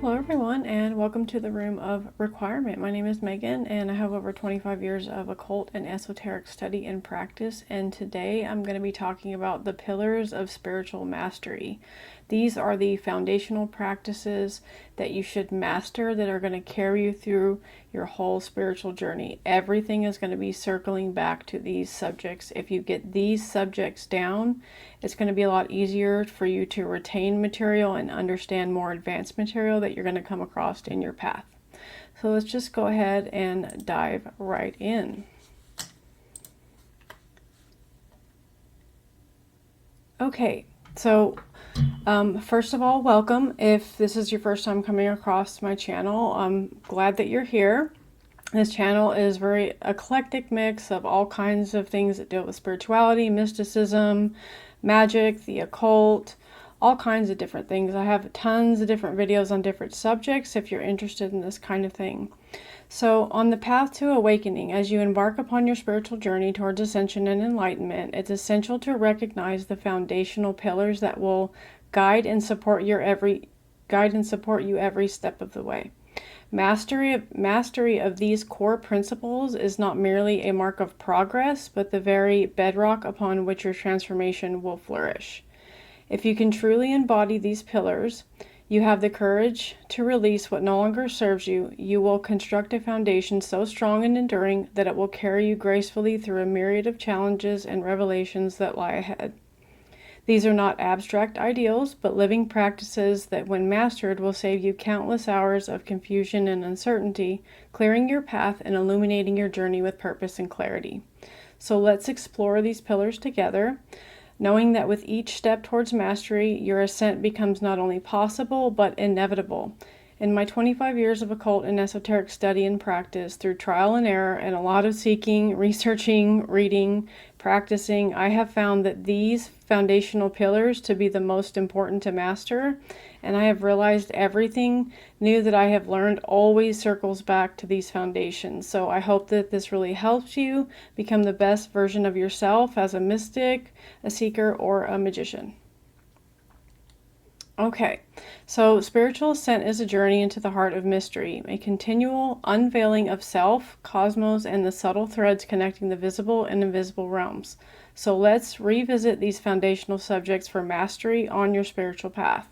Hello everyone, and welcome to the Room of Requirement. My name is Megan, and I have over 25 years of occult and esoteric study and practice, and today I'm going to be talking about the pillars of spiritual mastery. These are the foundational practices that you should master that are going to carry you through your whole spiritual journey. Everything is going to be circling back to these subjects. If you get these subjects down, it's going to be a lot easier for you to retain material and understand more advanced material that you're going to come across in your path. So let's just go ahead and dive right in. Okay, so first of all, welcome. If this is your first time coming across my channel, I'm glad that you're here. This channel is a very eclectic mix of all kinds of things that deal with spirituality, mysticism, magic, the occult, all kinds of different things. I have tons of different videos on different subjects if you're interested in this kind of thing. So on the path to awakening, as you embark upon your spiritual journey towards ascension and enlightenment, it's essential to recognize the foundational pillars that will guide and support you every step of the way. Mastery of these core principles is not merely a mark of progress, but the very bedrock upon which your transformation will flourish. If you can truly embody these pillars, you have the courage to release what no longer serves you. You will construct a foundation so strong and enduring that it will carry you gracefully through a myriad of challenges and revelations that lie ahead. These are not abstract ideals, but living practices that, when mastered, will save you countless hours of confusion and uncertainty, clearing your path and illuminating your journey with purpose and clarity. So let's explore these pillars together, knowing that with each step towards mastery, your ascent becomes not only possible, but inevitable. In my 25 years of occult and esoteric study and practice, through trial and error and a lot of seeking, researching, reading, practicing, I have found that these foundational pillars to be the most important to master, and I have realized everything new that I have learned always circles back to these foundations. So I hope that this really helps you become the best version of yourself as a mystic, a seeker, or a magician. Okay, so spiritual ascent is a journey into the heart of mystery, a continual unveiling of self, cosmos, and the subtle threads connecting the visible and invisible realms. So let's revisit these foundational subjects for mastery on your spiritual path.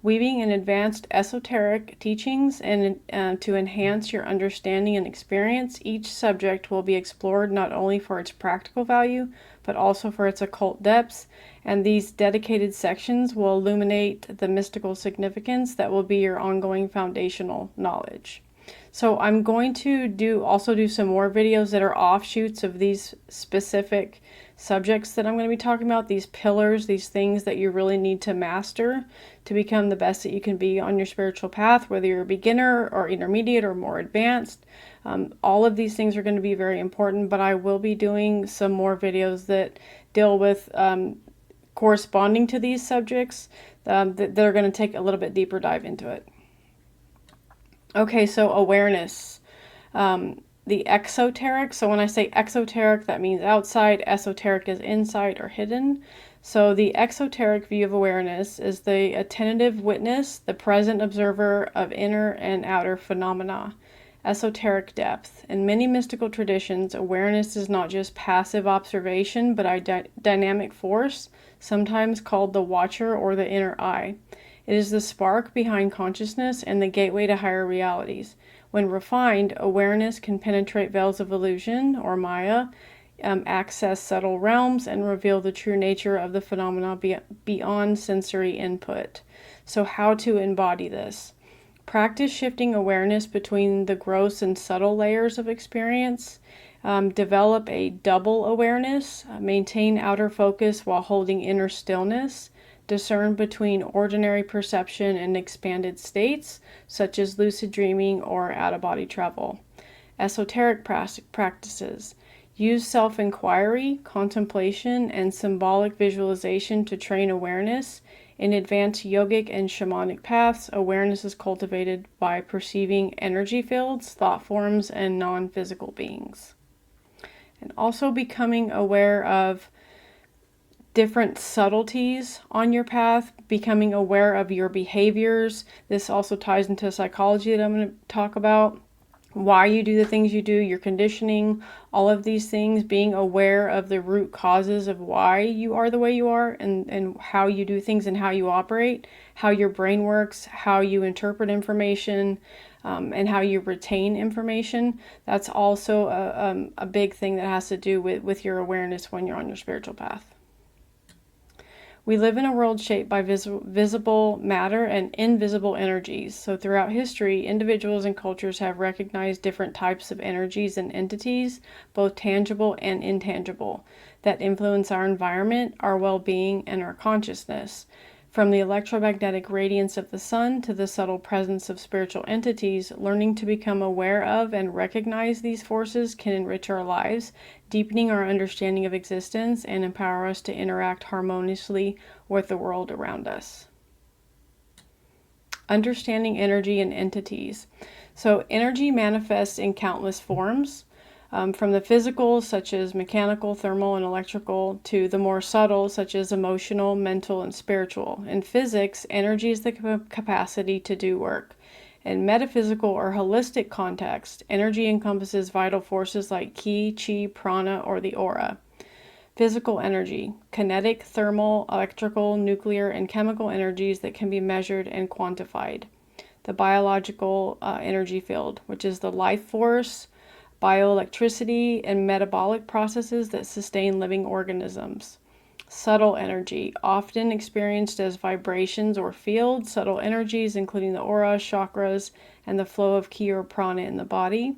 Weaving in advanced esoteric teachings and to enhance your understanding and experience, each subject will be explored not only for its practical value, but also for its occult depths, and these dedicated sections will illuminate the mystical significance that will be your ongoing foundational knowledge. So I'm going to also do some more videos that are offshoots of these specific subjects that I'm going to be talking about, these pillars, these things that you really need to master to become the best that you can be on your spiritual path, whether you're a beginner or intermediate or more advanced. All of these things are going to be very important, but I will be doing some more videos that deal with corresponding to these subjects that are going to take a little bit deeper dive into it. Okay, so awareness. The exoteric, so when I say exoteric, that means outside, esoteric is inside or hidden. So the exoteric view of awareness is the attentive witness, the present observer of inner and outer phenomena. Esoteric depth. In many mystical traditions, awareness is not just passive observation, but a dynamic force, sometimes called the watcher or the inner eye. It is the spark behind consciousness and the gateway to higher realities. When refined, awareness can penetrate veils of illusion, or Maya, access subtle realms, and reveal the true nature of the phenomena beyond sensory input. So how to embody this? Practice shifting awareness between the gross and subtle layers of experience. Develop a double awareness. Maintain outer focus while holding inner stillness. Discern between ordinary perception and expanded states, such as lucid dreaming or out-of-body travel. Esoteric practices. Use self-inquiry, contemplation, and symbolic visualization to train awareness. In advanced yogic and shamanic paths, awareness is cultivated by perceiving energy fields, thought forms, and non-physical beings. And also becoming aware of different subtleties on your path, becoming aware of your behaviors. This also ties into psychology that I'm going to talk about. Why you do the things you do, your conditioning, all of these things, being aware of the root causes of why you are the way you are, and how you do things and how you operate, how your brain works, how you interpret information, and how you retain information. That's also a big thing that has to do with your awareness when you're on your spiritual path. We live in a world shaped by visible matter and invisible energies. So throughout history, individuals and cultures have recognized different types of energies and entities, both tangible and intangible, that influence our environment, our well-being, and our consciousness. From the electromagnetic radiance of the sun to the subtle presence of spiritual entities, learning to become aware of and recognize these forces can enrich our lives, deepening our understanding of existence, and empower us to interact harmoniously with the world around us. Understanding energy and entities. So energy manifests in countless forms. From the physical, such as mechanical, thermal, and electrical, to the more subtle, such as emotional, mental, and spiritual. In physics, energy is the capacity to do work. In metaphysical or holistic context, energy encompasses vital forces like ki, chi, prana, or the aura. Physical energy, kinetic, thermal, electrical, nuclear, and chemical energies that can be measured and quantified. The biological energy field, which is the life force, bioelectricity, and metabolic processes that sustain living organisms. Subtle energy, often experienced as vibrations or fields, subtle energies including the aura, chakras, and the flow of ki or prana in the body.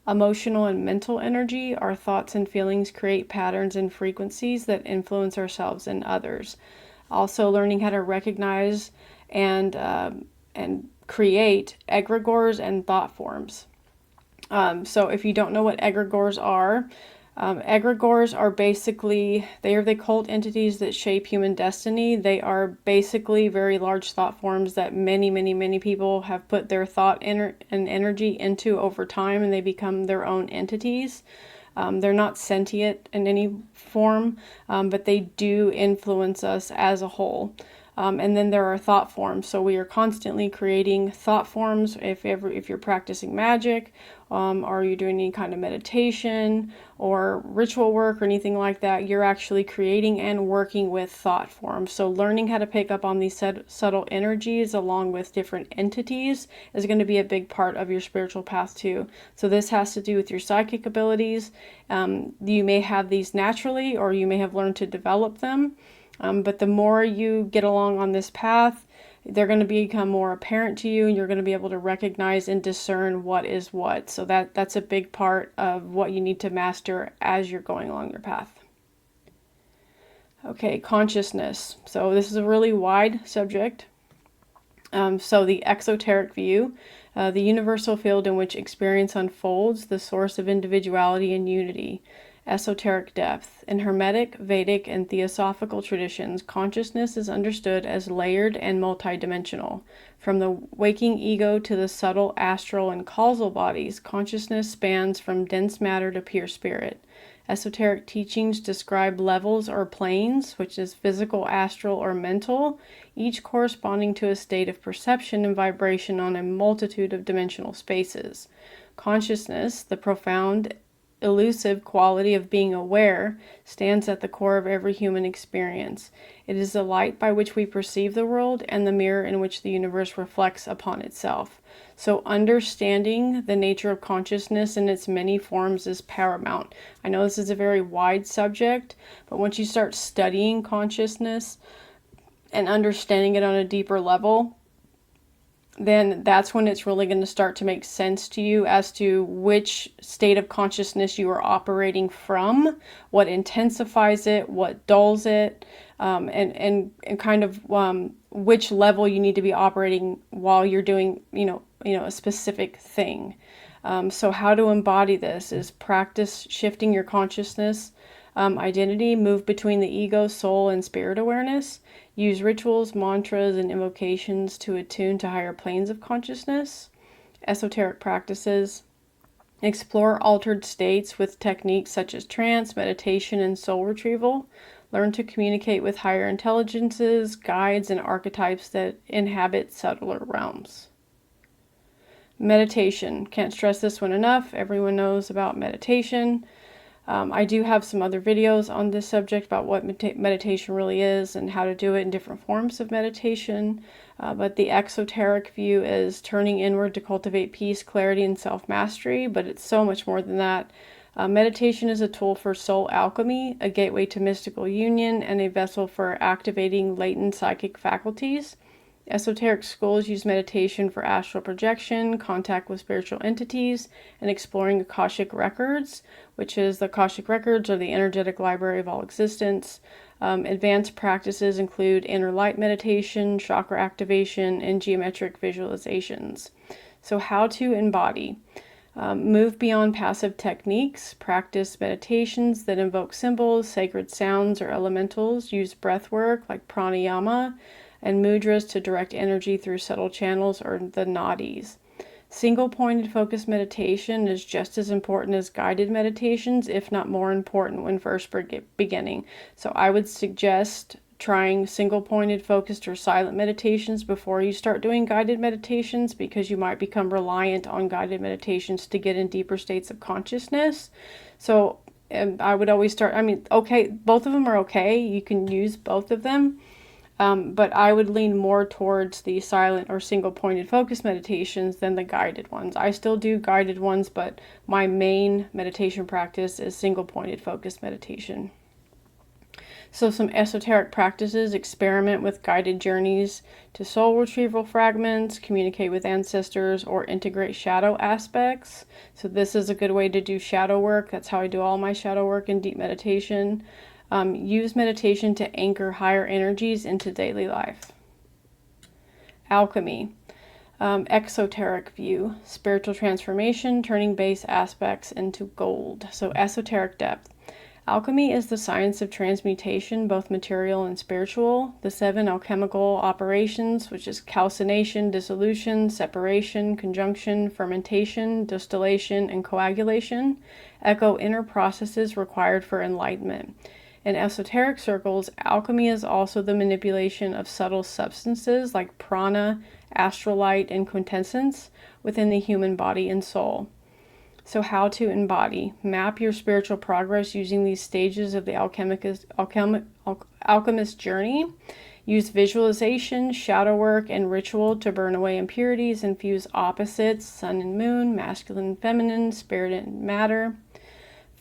Emotional and mental energy, our thoughts and feelings create patterns and frequencies that influence ourselves and others. Also learning how to recognize and create egregores and thought forms. So if you don't know what egregores are basically, they are the occult entities that shape human destiny. They are basically very large thought forms that many people have put their thought and energy into over time, and they become their own entities. They're not sentient in any form, but they do influence us as a whole. And then there are thought forms. So we are constantly creating thought forms. If you're practicing magic, or you're doing any kind of meditation or ritual work or anything like that, you're actually creating and working with thought forms. So learning how to pick up on these subtle energies along with different entities is going to be a big part of your spiritual path too. So this has to do with your psychic abilities. You may have these naturally, or you may have learned to develop them. But the more you get along on this path, they're going to become more apparent to you, and you're going to be able to recognize and discern what is what. So that's a big part of what you need to master as you're going along your path. Okay, consciousness. So this is a really wide subject. So the esoteric view, the universal field in which experience unfolds, the source of individuality and unity. Esoteric depth. In Hermetic, Vedic, and Theosophical traditions, consciousness is understood as layered and multidimensional. From the waking ego to the subtle astral and causal bodies, consciousness spans from dense matter to pure spirit. Esoteric teachings describe levels or planes, which is physical, astral, or mental, each corresponding to a state of perception and vibration on a multitude of dimensional spaces. Consciousness, the profound elusive quality of being aware, stands at the core of every human experience. It is the light by which we perceive the world and the mirror in which the universe reflects upon itself. So understanding the nature of consciousness in its many forms is paramount. I know this is a very wide subject, but once you start studying consciousness and understanding it on a deeper level, then that's when it's really going to start to make sense to you as to which state of consciousness you are operating from, what intensifies it, what dulls it, and kind of which level you need to be operating while you're doing, a specific thing. So how to embody this is practice shifting your consciousness identity, move between the ego, soul, and spirit awareness. Use rituals, mantras, and invocations to attune to higher planes of consciousness. Esoteric practices. Explore altered states with techniques such as trance, meditation, and soul retrieval. Learn to communicate with higher intelligences, guides, and archetypes that inhabit subtler realms. Meditation. Can't stress this one enough. Everyone knows about meditation. I do have some other videos on this subject about what meditation really is and how to do it in different forms of meditation. But the esoteric view is turning inward to cultivate peace, clarity, and self-mastery. But it's so much more than that. Meditation is a tool for soul alchemy, a gateway to mystical union, and a vessel for activating latent psychic faculties. Esoteric schools use meditation for astral projection, contact with spiritual entities, and exploring Akashic records, which is the Akashic records are the energetic library of all existence. Advanced practices include inner light meditation, chakra activation, and geometric visualizations. So how to embody. Move beyond passive techniques, practice meditations that invoke symbols, sacred sounds, or elementals, use breath work like pranayama, and mudras to direct energy through subtle channels or the nadis. Single-pointed focus meditation is just as important as guided meditations, if not more important when first beginning. So I would suggest trying single-pointed focused or silent meditations before you start doing guided meditations, because you might become reliant on guided meditations to get in deeper states of consciousness. So I would always start, okay, both of them are okay. You can use both of them. But I would lean more towards the silent or single-pointed focus meditations than the guided ones. I still do guided ones, but my main meditation practice is single-pointed focus meditation. So some esoteric practices: experiment with guided journeys to soul retrieval fragments, communicate with ancestors, or integrate shadow aspects. So this is a good way to do shadow work. That's how I do all my shadow work in deep meditation. Use meditation to anchor higher energies into daily life. Alchemy. Exoteric view. Spiritual transformation, turning base aspects into gold. So esoteric depth. Alchemy is the science of transmutation, both material and spiritual. The 7 alchemical operations, which is calcination, dissolution, separation, conjunction, fermentation, distillation, and coagulation, echo inner processes required for enlightenment. In esoteric circles, alchemy is also the manipulation of subtle substances like prana, astral light, and quintessence within the human body and soul. So how to embody. Map your spiritual progress using these stages of the alchemist journey. Use visualization, shadow work, and ritual to burn away impurities and fuse opposites, sun and moon, masculine and feminine, spirit and matter.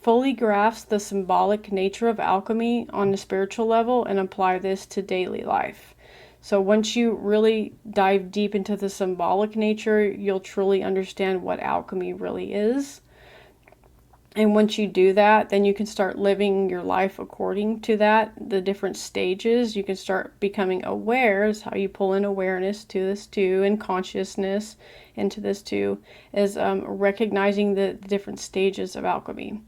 Fully grasp the symbolic nature of alchemy on a spiritual level and apply this to daily life. So once you really dive deep into the symbolic nature, you'll truly understand what alchemy really is. And once you do that, then you can start living your life according to that, the different stages. You can start becoming aware, is how you pull in awareness to this too, and consciousness into this too, is recognizing the different stages of alchemy.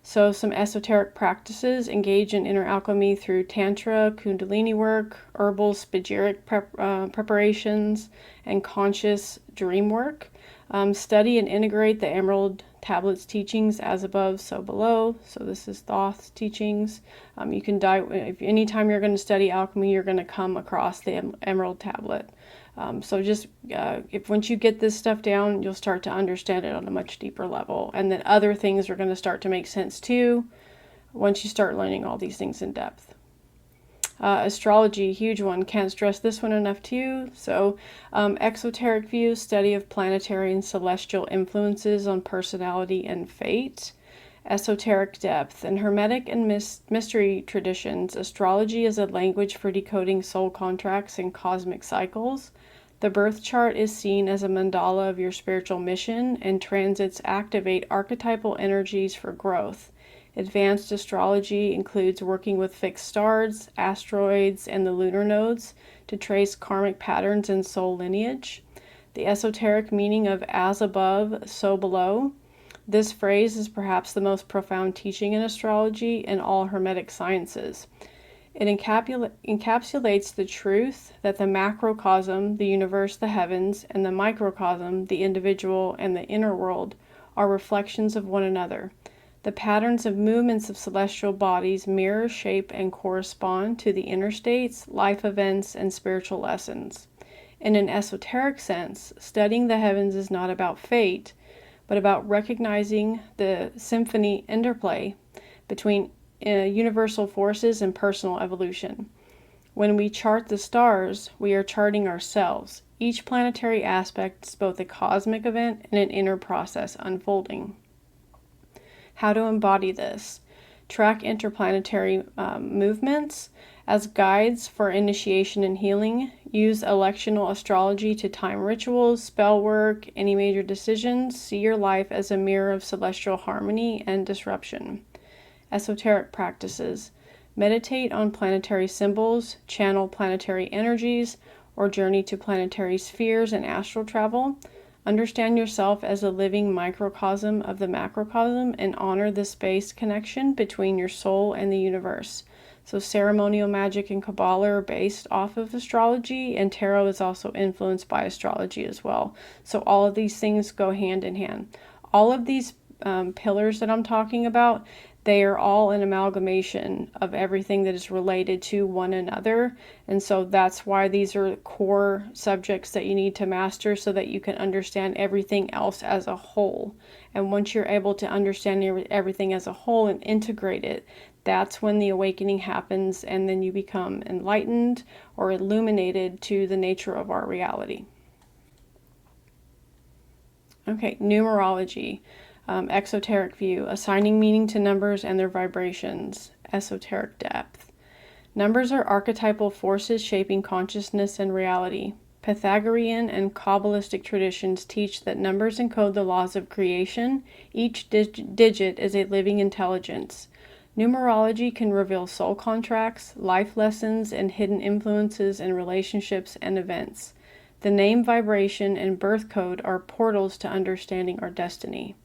So some esoteric practices: engage in inner alchemy through tantra, kundalini work, herbal spagyric preparations, and conscious dream work. Study and integrate the Emerald Tablets teachings, as above, so below. So this is Thoth's teachings. You can dive, if anytime you're going to study alchemy, you're going to come across the Emerald Tablet. So just if once you get this stuff down, you'll start to understand it on a much deeper level, and then other things are going to start to make sense too once you start learning all these things in depth. Astrology, huge one. Can't stress this one enough too. So exoteric view, study of planetary and celestial influences on personality and fate. Esoteric depth. In Hermetic and mystery traditions, astrology is a language for decoding soul contracts and cosmic cycles. The birth chart is seen as a mandala of your spiritual mission, and transits activate archetypal energies for growth. Advanced astrology includes working with fixed stars, asteroids, and the lunar nodes to trace karmic patterns in soul lineage. The esoteric meaning of as above, so below. This phrase is perhaps the most profound teaching in astrology and all Hermetic sciences. It encapsulates the truth that the macrocosm, the universe, the heavens, and the microcosm, the individual and the inner world, are reflections of one another. The patterns of movements of celestial bodies mirror, shape, and correspond to the inner states, life events, and spiritual lessons. In an esoteric sense, studying the heavens is not about fate, but about recognizing the symphony interplay between universal forces and personal evolution. When we chart the stars, we are charting ourselves. Each planetary aspect is both a cosmic event and an inner process unfolding. How to embody this? Track interplanetary movements as guides for initiation and healing. Use electional astrology to time rituals, spell work, any major decisions. See your life as a mirror of celestial harmony and disruption. Esoteric practices. Meditate on planetary symbols, channel planetary energies, or journey to planetary spheres and astral travel. Understand yourself as a living microcosm of the macrocosm and honor the space connection between your soul and the universe. So ceremonial magic and Kabbalah are based off of astrology, and tarot is also influenced by astrology as well. So all of these things go hand in hand. All of these pillars that I'm talking about, they are all an amalgamation of everything that is related to one another. And so that's why these are core subjects that you need to master so that you can understand everything else as a whole. And once you're able to understand everything as a whole and integrate it, that's when the awakening happens, and then you become enlightened or illuminated to the nature of our reality. Okay, numerology. Exoteric view, assigning meaning to numbers and their vibrations. Esoteric depth. Numbers are archetypal forces shaping consciousness and reality. Pythagorean and Kabbalistic traditions teach that numbers encode the laws of creation. Each digit is a living intelligence. Numerology can reveal soul contracts, life lessons, and hidden influences in relationships and events. The name, vibration, and birth code are portals to understanding our destiny.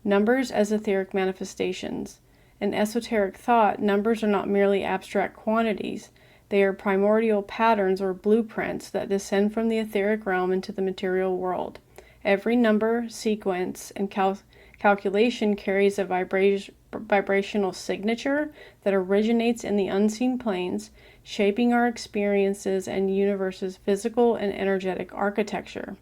Numbers as etheric manifestations. In esoteric thought, numbers are not merely abstract quantities. They are primordial patterns or blueprints that descend from the etheric realm into the material world. Every number, sequence, and calculation carries a vibrational signature that originates in the unseen planes, shaping our experiences and universe's physical and energetic architecture.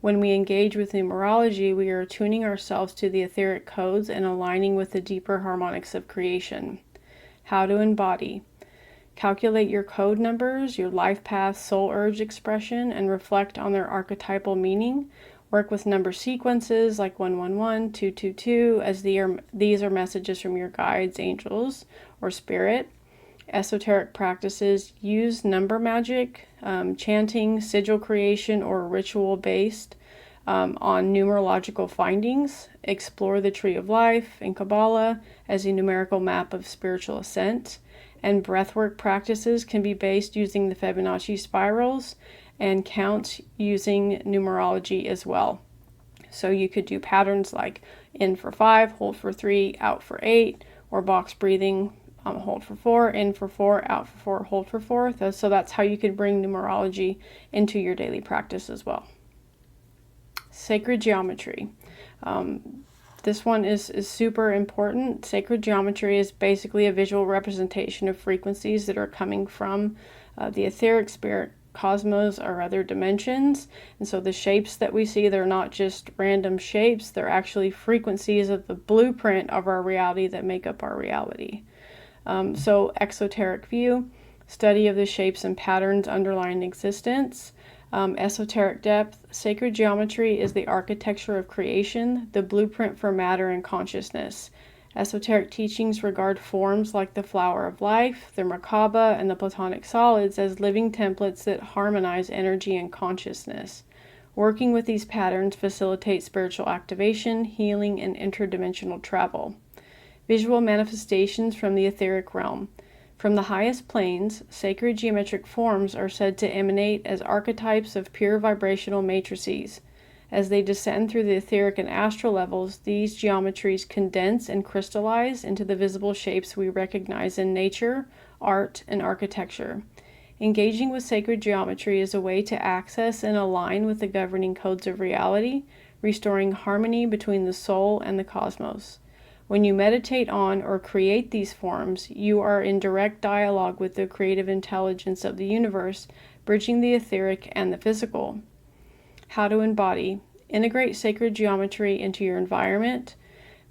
When we engage with numerology, we are attuning ourselves to the etheric codes and aligning with the deeper harmonics of creation. How to embody. Calculate your code numbers, your life path, soul urge expression, and reflect on their archetypal meaning. Work with number sequences like 111, 222, as these are messages from your guides, angels, or spirit. Esoteric practices use number magic, chanting, sigil creation, or ritual based on numerological findings. Explore the tree of life in Kabbalah as a numerical map of spiritual ascent. And breathwork practices can be based using the Fibonacci spirals and count using numerology as well. So you could do patterns like in for 5, hold for 3, out for 8, or box breathing. Hold for 4, in for 4, out for 4, hold for 4. So that's how you could bring numerology into your daily practice as well. Sacred geometry. This one is super important. Sacred geometry is basically a visual representation of frequencies that are coming from the etheric spirit cosmos or other dimensions. And so the shapes that we see, they're not just random shapes, they're actually frequencies of the blueprint of our reality that make up our reality. So exoteric view, study of the shapes and patterns underlying existence. Esoteric depth, sacred geometry is the architecture of creation, the blueprint for matter and consciousness. Esoteric teachings regard forms like the flower of life, the Merkaba, and the Platonic solids as living templates that harmonize energy and consciousness. Working with these patterns facilitates spiritual activation, healing, and interdimensional travel. Visual manifestations from the etheric realm. From the highest planes, sacred geometric forms are said to emanate as archetypes of pure vibrational matrices. As they descend through the etheric and astral levels, these geometries condense and crystallize into the visible shapes we recognize in nature, art, and architecture. Engaging with sacred geometry is a way to access and align with the governing codes of reality, restoring harmony between the soul and the cosmos. When you meditate on or create these forms, you are in direct dialogue with the creative intelligence of the universe, bridging the etheric and the physical. How to embody. Integrate sacred geometry into your environment.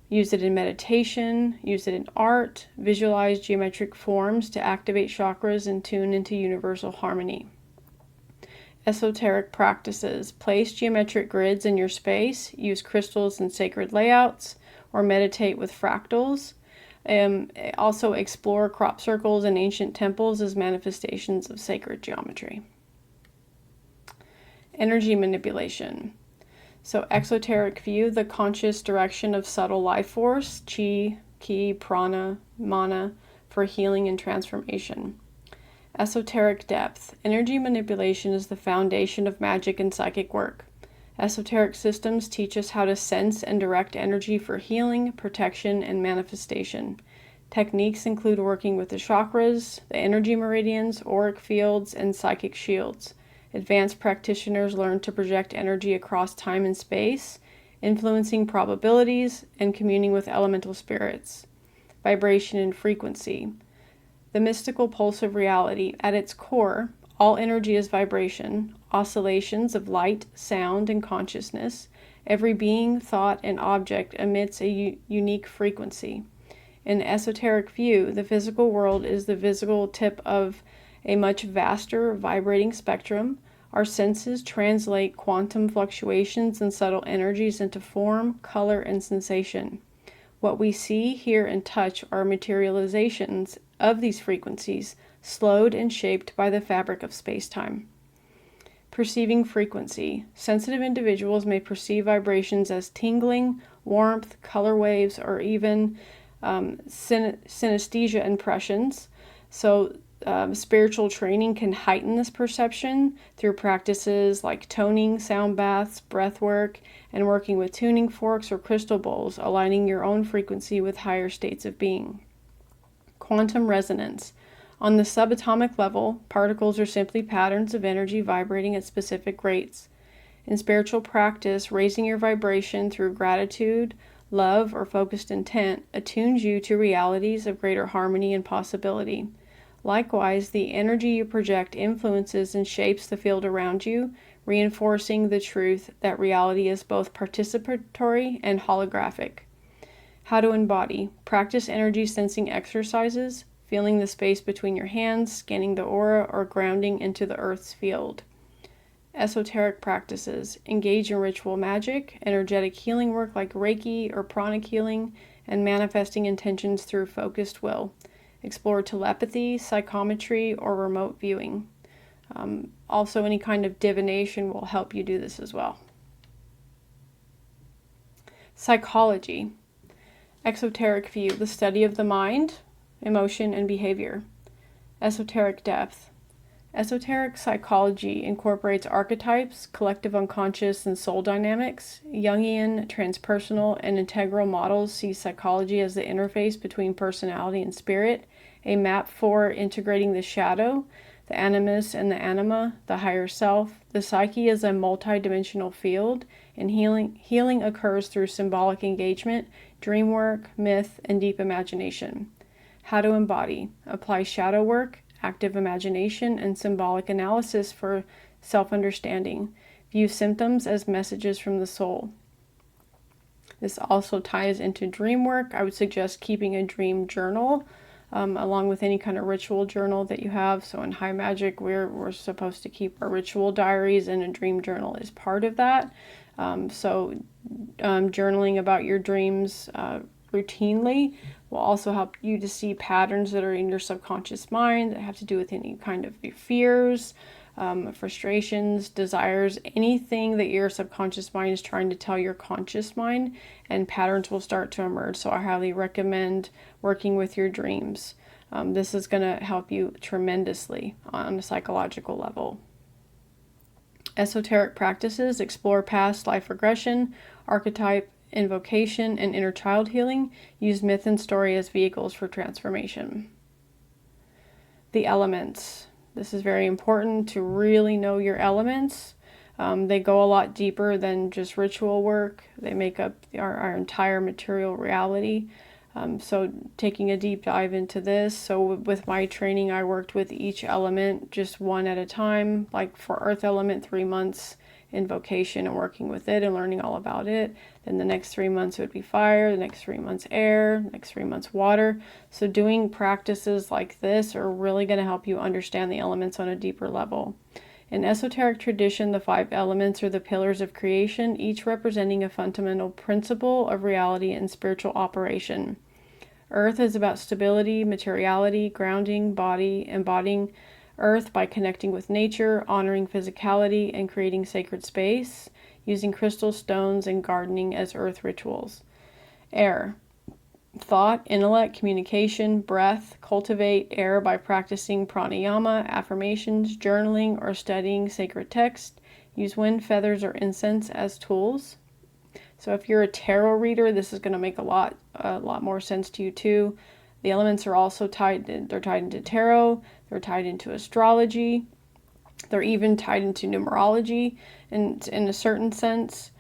Use it in meditation, use it in art, visualize geometric forms to activate chakras and tune into universal harmony. Esoteric practices. Place geometric grids in your space, use crystals and sacred layouts, or meditate with fractals. Also explore crop circles and ancient temples as manifestations of sacred geometry. Energy manipulation. So exoteric view, the conscious direction of subtle life force, chi, ki, prana, mana, for healing and transformation. Esoteric depth. Energy manipulation is the foundation of magic and psychic work. Esoteric systems teach us how to sense and direct energy for healing, protection, and manifestation. Techniques include working with the chakras, the energy meridians, auric fields, and psychic shields. Advanced practitioners learn to project energy across time and space, influencing probabilities and communing with elemental spirits. Vibration and frequency. The mystical pulse of reality. At its core, all energy is vibration, oscillations of light, sound, and consciousness. Every being, thought, and object emits a unique frequency. In esoteric view, the physical world is the visible tip of a much vaster vibrating spectrum. Our senses translate quantum fluctuations and subtle energies into form, color, and sensation. What we see, hear, and touch are materializations of these frequencies, slowed and shaped by the fabric of space-time. Perceiving frequency. Sensitive individuals may perceive vibrations as tingling, warmth, color waves, or even synesthesia impressions. So spiritual training can heighten this perception through practices like toning, sound baths, breath work, and working with tuning forks or crystal bowls, aligning your own frequency with higher states of being. Quantum resonance. On the subatomic level, particles are simply patterns of energy vibrating at specific rates. In spiritual practice, raising your vibration through gratitude, love, or focused intent attunes you to realities of greater harmony and possibility. Likewise, the energy you project influences and shapes the field around you, reinforcing the truth that reality is both participatory and holographic. How to embody. Practice energy sensing exercises, feeling the space between your hands, scanning the aura, or grounding into the earth's field. Esoteric practices. Engage in ritual magic, energetic healing work like Reiki or pranic healing, and manifesting intentions through focused will. Explore telepathy, psychometry, or remote viewing. Also, any kind of divination will help you do this as well. Psychology. Exoteric view, the study of the mind, emotion, and behavior. Esoteric depth. Esoteric psychology incorporates archetypes, collective unconscious, and soul dynamics. Jungian, transpersonal, and integral models see psychology as the interface between personality and spirit, a map for integrating the shadow, the animus and the anima, the higher self. The psyche is a multidimensional field, and healing occurs through symbolic engagement, dream work, myth, and deep imagination. How to embody. Apply shadow work, active imagination, and symbolic analysis for self-understanding. View symptoms as messages from the soul. This also ties into dream work. I would suggest keeping a dream journal along with any kind of ritual journal that you have. So in high magic, we're supposed to keep our ritual diaries, and a dream journal is part of that. Journaling about your dreams routinely will also help you to see patterns that are in your subconscious mind that have to do with any kind of your fears, frustrations, desires, anything that your subconscious mind is trying to tell your conscious mind, and patterns will start to emerge. So I highly recommend working with your dreams. This is going to help you tremendously on a psychological level. Esoteric practices explore past life regression, archetype invocation, and inner child healing. Use myth and story as vehicles for transformation. The elements. This is very important to really know your elements. They go a lot deeper than just ritual work. They make up our entire material reality. So taking a deep dive into this. So with my training, I worked with each element just one at a time. Like for earth element, 3 months in vocation and working with it and learning all about it. Then the next 3 months it would be fire, the next 3 months air, next 3 months water. So doing practices like this are really going to help you understand the elements on a deeper level. In esoteric tradition, the 5 elements are the pillars of creation, each representing a fundamental principle of reality and spiritual operation. Earth is about stability, materiality, grounding, body, embodying earth by connecting with nature, honoring physicality, and creating sacred space, using crystal stones and gardening as earth rituals. Air. Thought, intellect, communication, breath. Cultivate air by practicing pranayama, affirmations, journaling, or studying sacred text. Use wind, feathers, or incense as tools. So if you're a tarot reader, this is going to make a lot more sense to you too. The elements are also they're tied into tarot, they're tied into astrology, they're even tied into numerology in a certain sense.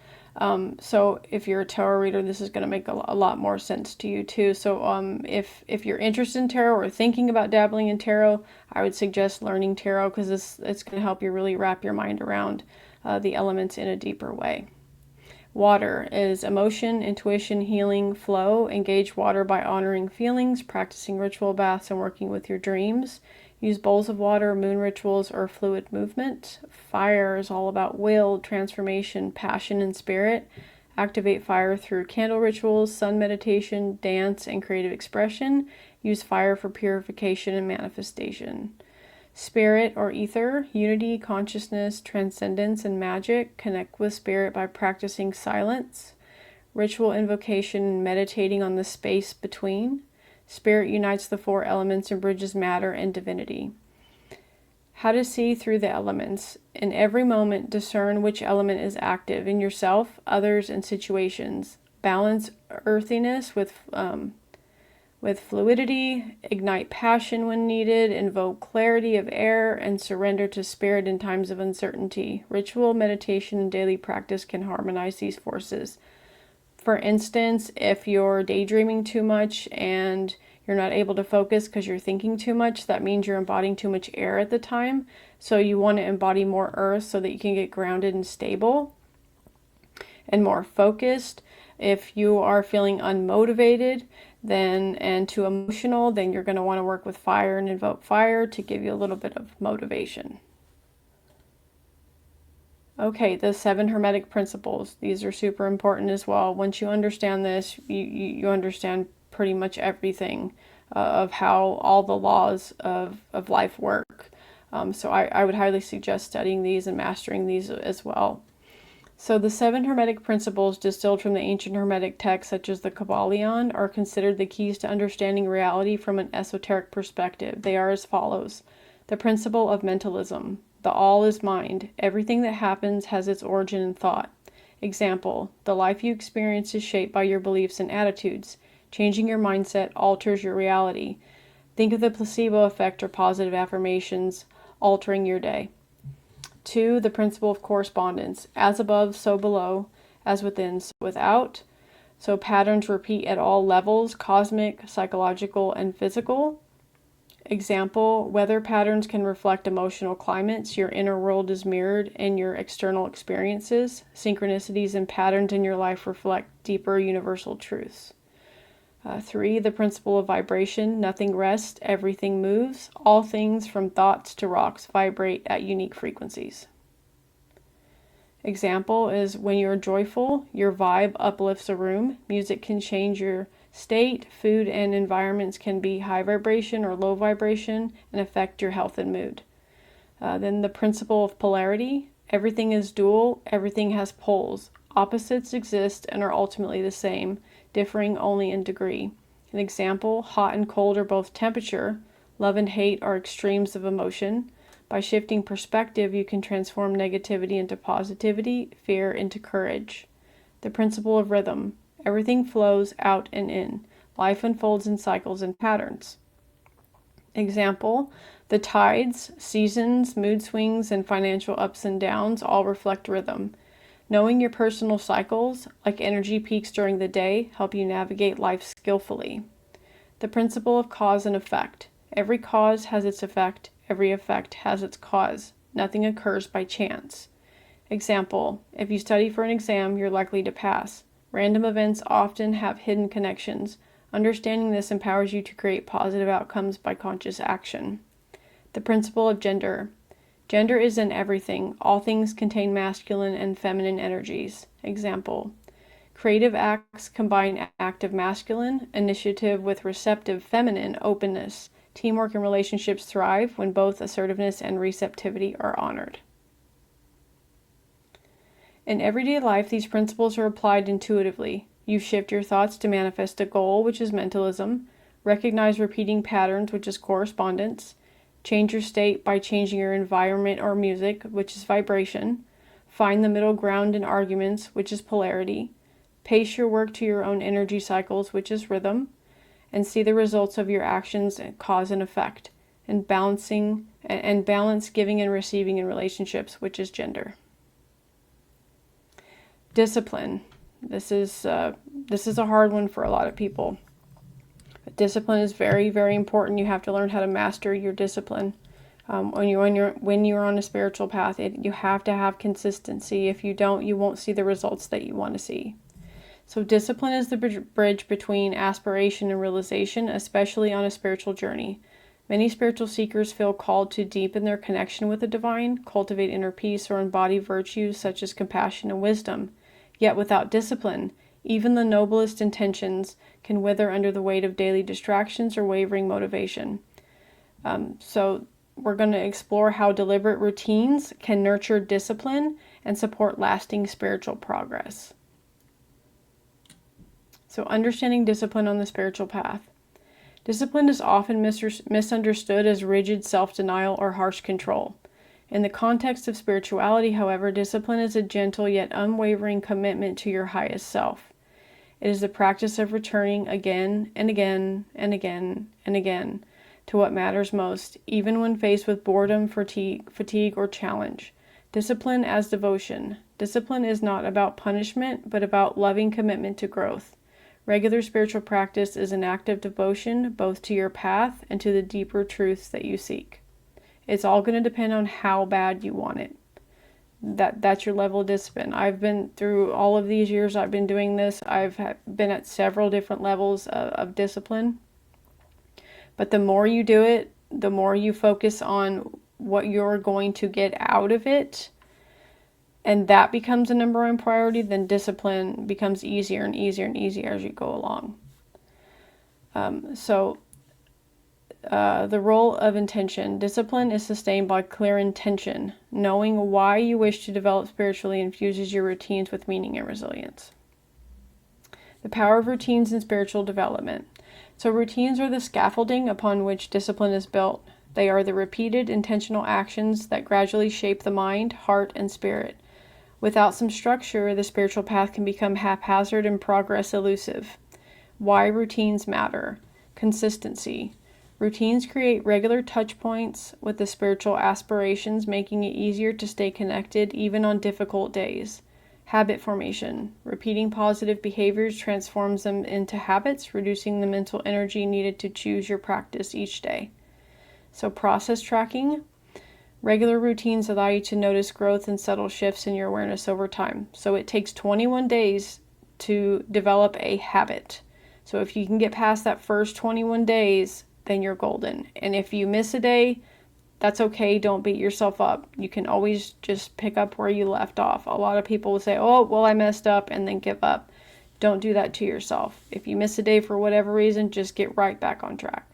So if you're a tarot reader, this is going to make a lot more sense to you too. So if you're interested in tarot or thinking about dabbling in tarot, I would suggest learning tarot because it's going to help you really wrap your mind around the elements in a deeper way. Water is emotion, intuition, healing, flow. Engage water by honoring feelings, practicing ritual baths, and working with your dreams. Use bowls of water, moon rituals, or fluid movement. Fire is all about will, transformation, passion, and spirit. Activate fire through candle rituals, sun meditation, dance, and creative expression. Use fire for purification and manifestation. Spirit or ether, unity, consciousness, transcendence, and magic. Connect with spirit by practicing silence. Ritual invocation and meditating on the space between. Spirit unites the 4 elements and bridges matter and divinity. How to see through the elements. In every moment, discern which element is active in yourself, others, and situations. Balance earthiness with fluidity, ignite passion when needed, invoke clarity of air, and surrender to spirit in times of uncertainty. Ritual, meditation, and daily practice can harmonize these forces. For instance, if you're daydreaming too much and you're not able to focus because you're thinking too much, that means you're embodying too much air at the time. So you want to embody more earth so that you can get grounded and stable and more focused. If you are feeling unmotivated and too emotional, then you're going to want to work with fire and invoke fire to give you a little bit of motivation. Okay, the 7 hermetic principles. These are super important as well. Once you understand this, you understand pretty much everything of how all the laws of life work. So I would highly suggest studying these and mastering these as well. So the 7 hermetic principles distilled from the ancient hermetic texts such as the Kabbalion are considered the keys to understanding reality from an esoteric perspective. They are as follows. The principle of mentalism. The all is mind. Everything that happens has its origin in thought. Example, the life you experience is shaped by your beliefs and attitudes. Changing your mindset alters your reality. Think of the placebo effect or positive affirmations altering your day. 2, the principle of correspondence. As above, so below. As within, so without. So patterns repeat at all levels, cosmic, psychological, and physical. Example, weather patterns can reflect emotional climates. Your inner world is mirrored in your external experiences. Synchronicities and patterns in your life reflect deeper universal truths. 3, the principle of vibration. Nothing rests, everything moves. All things from thoughts to rocks vibrate at unique frequencies. Example is when you're joyful, your vibe uplifts a room. Music can change your state. Food and environments can be high vibration or low vibration and affect your health and mood. Then the principle of polarity. Everything is dual, everything has poles. Opposites exist and are ultimately the same, differing only in degree. An example, hot and cold are both temperature. Love and hate are extremes of emotion. By shifting perspective, you can transform negativity into positivity, fear into courage. The principle of rhythm. Everything flows out and in. Life unfolds in cycles and patterns. Example, the tides, seasons, mood swings, and financial ups and downs all reflect rhythm. Knowing your personal cycles, like energy peaks during the day, help you navigate life skillfully. The principle of cause and effect. Every cause has its effect. Every effect has its cause. Nothing occurs by chance. Example, if you study for an exam, you're likely to pass. Random events often have hidden connections. Understanding this empowers you to create positive outcomes by conscious action. The principle of gender. Gender is in everything. All things contain masculine and feminine energies. Example, creative acts combine active masculine, initiative with receptive feminine openness. Teamwork and relationships thrive when both assertiveness and receptivity are honored. In everyday life, these principles are applied intuitively. You shift your thoughts to manifest a goal, which is mentalism. Recognize repeating patterns, which is correspondence. Change your state by changing your environment or music, which is vibration. Find the middle ground in arguments, which is polarity. Pace your work to your own energy cycles, which is rhythm. And see the results of your actions, cause and effect. And balance giving and receiving in relationships, which is gender. Discipline. This is a hard one for a lot of people. But discipline is very, very important. You have to learn how to master your discipline. When you're on a spiritual path, you have to have consistency. If you don't, you won't see the results that you want to see. So discipline is the bridge between aspiration and realization, especially on a spiritual journey. Many spiritual seekers feel called to deepen their connection with the divine, cultivate inner peace, or embody virtues such as compassion and wisdom. Yet without discipline, even the noblest intentions can wither under the weight of daily distractions or wavering motivation. So we're going to explore how deliberate routines can nurture discipline and support lasting spiritual progress. So understanding discipline on the spiritual path. Discipline is often misunderstood as rigid self-denial or harsh control. In the context of spirituality, however, discipline is a gentle yet unwavering commitment to your highest self. It is the practice of returning again and again and again and again to what matters most, even when faced with boredom, fatigue, or challenge. Discipline as devotion. Discipline is not about punishment, but about loving commitment to growth. Regular spiritual practice is an act of devotion both to your path and to the deeper truths that you seek. It's all going to depend on how bad you want it. That's your level of discipline. I've been through all of these years I've been doing this. I've been at several different levels of discipline. But the more you do it, the more you focus on what you're going to get out of it, and that becomes a number one priority, then discipline becomes easier and easier and easier as you go along. The role of intention. Discipline is sustained by clear intention. Knowing why you wish to develop spiritually infuses your routines with meaning and resilience. The power of routines in spiritual development. So routines are the scaffolding upon which discipline is built. They are the repeated intentional actions that gradually shape the mind, heart, and spirit. Without some structure, the spiritual path can become haphazard and progress elusive. Why routines matter. Consistency. Routines create regular touch points with the spiritual aspirations, making it easier to stay connected even on difficult days. Habit formation. Repeating positive behaviors transforms them into habits, reducing the mental energy needed to choose your practice each day. So process tracking. Regular routines allow you to notice growth and subtle shifts in your awareness over time. So it takes 21 days to develop a habit. So if you can get past that first 21 days, then you're golden. And if you miss a day, that's okay. Don't beat yourself up. You can always just pick up where you left off. A lot of people will say, oh, well, I messed up, and then give up. Don't do that to yourself. If you miss a day for whatever reason, just get right back on track.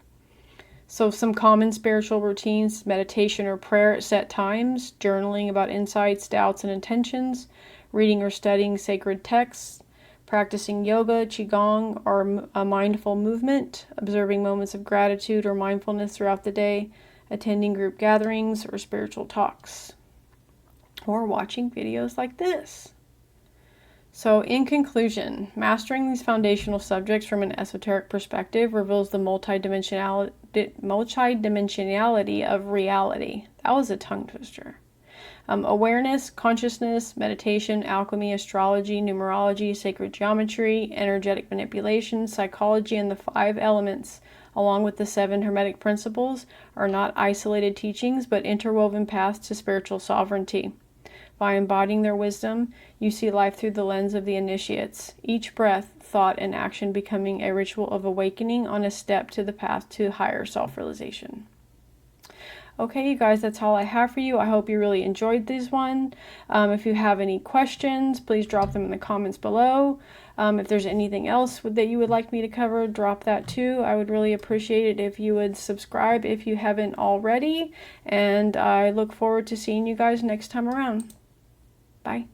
So some common spiritual routines: meditation or prayer at set times, journaling about insights, doubts, and intentions, reading or studying sacred texts, practicing yoga, qigong, or a mindful movement, observing moments of gratitude or mindfulness throughout the day, attending group gatherings or spiritual talks, or watching videos like this. So in conclusion, mastering these foundational subjects from an esoteric perspective reveals the multidimensionality of reality. That was a tongue twister. Awareness, consciousness, meditation, alchemy, astrology, numerology, sacred geometry, energetic manipulation, psychology, and the 5 elements, along with the 7 Hermetic principles, are not isolated teachings but interwoven paths to spiritual sovereignty. By embodying their wisdom, you see life through the lens of the initiates, each breath, thought, and action becoming a ritual of awakening on a step to the path to higher self-realization. Okay, you guys, that's all I have for you. I hope you really enjoyed this one. If you have any questions, please drop them in the comments below. If there's anything else that you would like me to cover, drop that too. I would really appreciate it if you would subscribe if you haven't already. And I look forward to seeing you guys next time around. Bye.